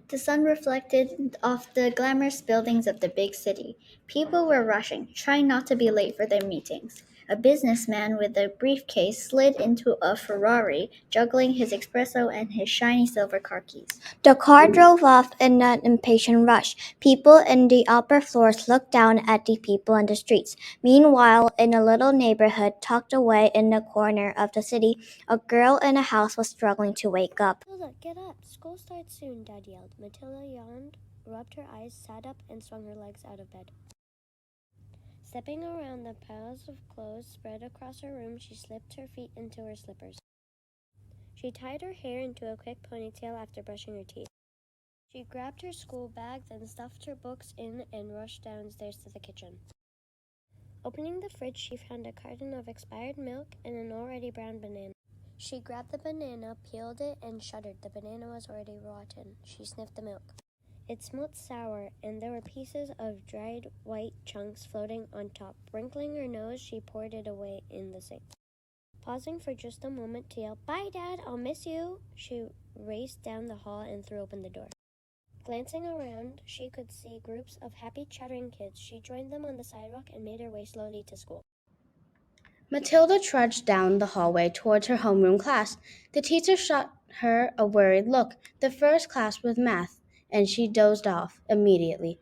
The sun reflected off the glamorous buildings of the big city. People were rushing, trying not to be late for their meetings. A businessman with a briefcase slid into a Ferrari, juggling his espresso and his shiny silver car keys. The car drove off in an impatient rush. People in the upper floors looked down at the people in the streets. Meanwhile, in a little neighborhood tucked away in the corner of the city, a girl in a house was struggling to wake up. Matilda, get up. School starts soon, Dad yelled. Matilda yawned, rubbed her eyes, sat up, and swung her legs out of bed. Stepping around the piles of clothes spread across her room, she slipped her feet into her slippers. She tied her hair into a quick ponytail after brushing her teeth. She grabbed her school bag, then stuffed her books in and rushed downstairs to the kitchen. Opening the fridge, she found a carton of expired milk and an already brown banana. She grabbed the banana, peeled it, and shuddered. The banana was already rotten. She sniffed the milk. It smelled sour, and there were pieces of dried white chunks floating on top. Wrinkling her nose, she poured it away in the sink. Pausing for just a moment to yell, "Bye, Dad, I'll miss you," she raced down the hall and threw open the door. Glancing around, she could see groups of happy, chattering kids. She joined them on the sidewalk and made her way slowly to school. Matilda trudged down the hallway towards her homeroom class. The teacher shot her a worried look. The first class was math, and she dozed off immediately.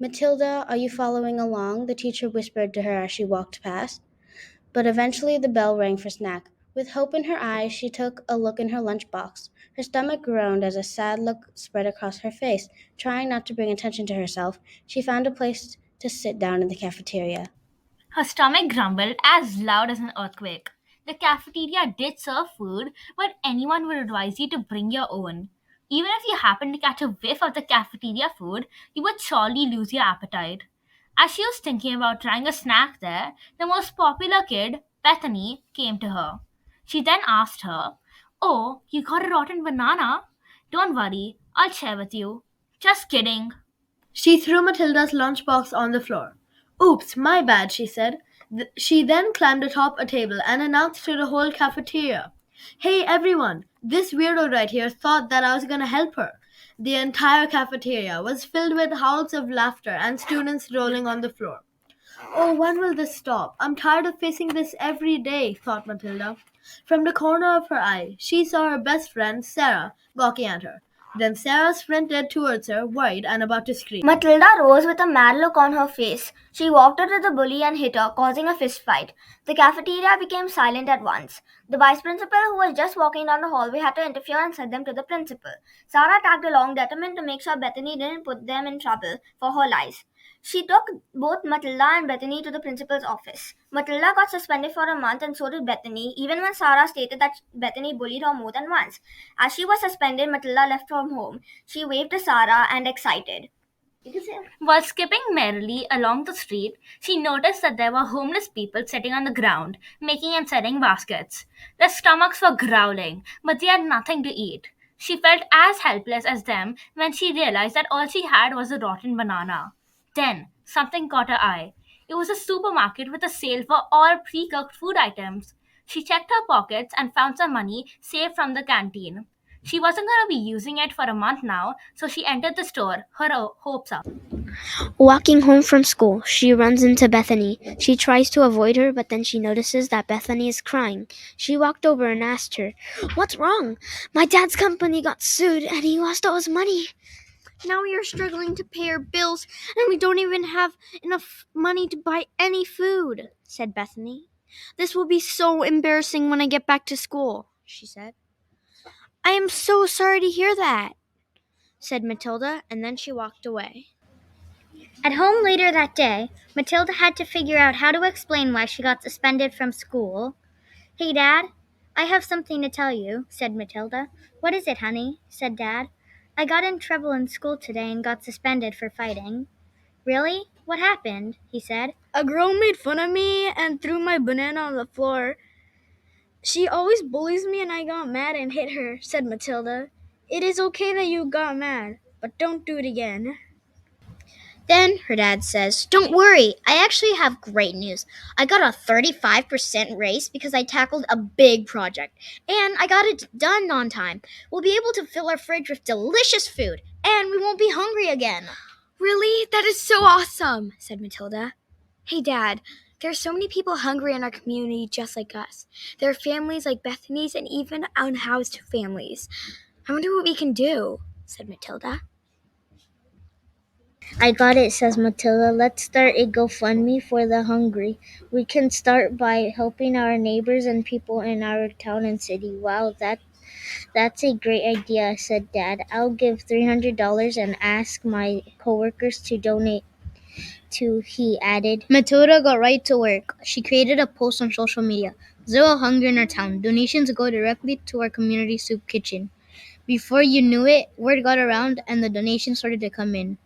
"Matilda, are you following along?" the teacher whispered to her as she walked past. But eventually the bell rang for snack. With hope in her eyes, she took a look in her lunchbox. Her stomach groaned as a sad look spread across her face. Trying not to bring attention to herself, she found a place to sit down in the cafeteria. Her stomach grumbled as loud as an earthquake. The cafeteria did serve food, but anyone would advise you to bring your own. Even if you happened to catch a whiff of the cafeteria food, you would surely lose your appetite. As she was thinking about trying a snack there, the most popular kid, Bethany, came to her. She then asked her, "Oh, you got a rotten banana? Don't worry, I'll share with you." "Just kidding." She threw Matilda's lunchbox on the floor. "Oops, my bad," she said. She then climbed atop a table and announced to the whole cafeteria, "Hey everyone, this weirdo right here thought that I was gonna help her." The entire cafeteria was filled with howls of laughter and students rolling on the floor. "Oh, when will this stop? I'm tired of facing this every day," thought Matilda. From the corner of her eye, she saw her best friend, Sarah, gawking at her. Then Sarah sprinted towards her, worried and about to scream. Matilda rose with a mad look on her face. She walked up to the bully and hit her, causing a fist fight. The cafeteria became silent at once. The vice principal, who was just walking down the hallway, had to interfere and send them to the principal. Sarah tagged along, determined to make sure Bethany didn't put them in trouble for her lies. She took both Matilda and Bethany to the principal's office. Matilda got suspended for a month and so did Bethany, even when Sarah stated that Bethany bullied her more than once. As she was suspended, Matilda left from home. She waved to Sarah and excited. While skipping merrily along the street, she noticed that there were homeless people sitting on the ground, making and selling baskets. Their stomachs were growling, but they had nothing to eat. She felt as helpless as them when she realized that all she had was a rotten banana. Then, something caught her eye. It was a supermarket with a sale for all pre-cooked food items. She checked her pockets and found some money saved from the canteen. She wasn't going to be using it for a month now, so she entered the store, her hopes up. Walking home from school, she runs into Bethany. She tries to avoid her, but then she notices that Bethany is crying. She walked over and asked her, "What's wrong? My dad's company got sued and he lost all his money. Now we are struggling to pay our bills and we don't even have enough money to buy any food," said Bethany. "This will be so embarrassing when I get back to school," she said. "I am so sorry to hear that," said Matilda, and then she walked away. At home later that day, Matilda had to figure out how to explain why she got suspended from school. "Hey, Dad, I have something to tell you," said Matilda. "What is it, honey?" said Dad. "I got in trouble in school today and got suspended for fighting." "Really? What happened?" he said. "A girl made fun of me and threw my banana on the floor. She always bullies me and I got mad and hit her," said Matilda. "It is okay that you got mad, but don't do it again." Then her dad says, "Don't worry, I actually have great news. I got a 35% raise because I tackled a big project, and I got it done on time. We'll be able to fill our fridge with delicious food. And we won't be hungry again. Really? That is so awesome, said Matilda. Hey, Dad, there are so many people hungry in our community just like us. There are families like Bethany's and even unhoused families. I wonder what we can do, said Matilda. I got it, says Matilda. Let's start a GoFundMe for the hungry. We can start by helping our neighbors and people in our town and city. Wow, that's a great idea, said Dad. I'll give $300 and ask my coworkers to donate too, he added. Matilda got right to work. She created a post on social media. Zero hunger in our town. Donations go directly to our community soup kitchen. Before you knew it, word got around and the donations started to come in.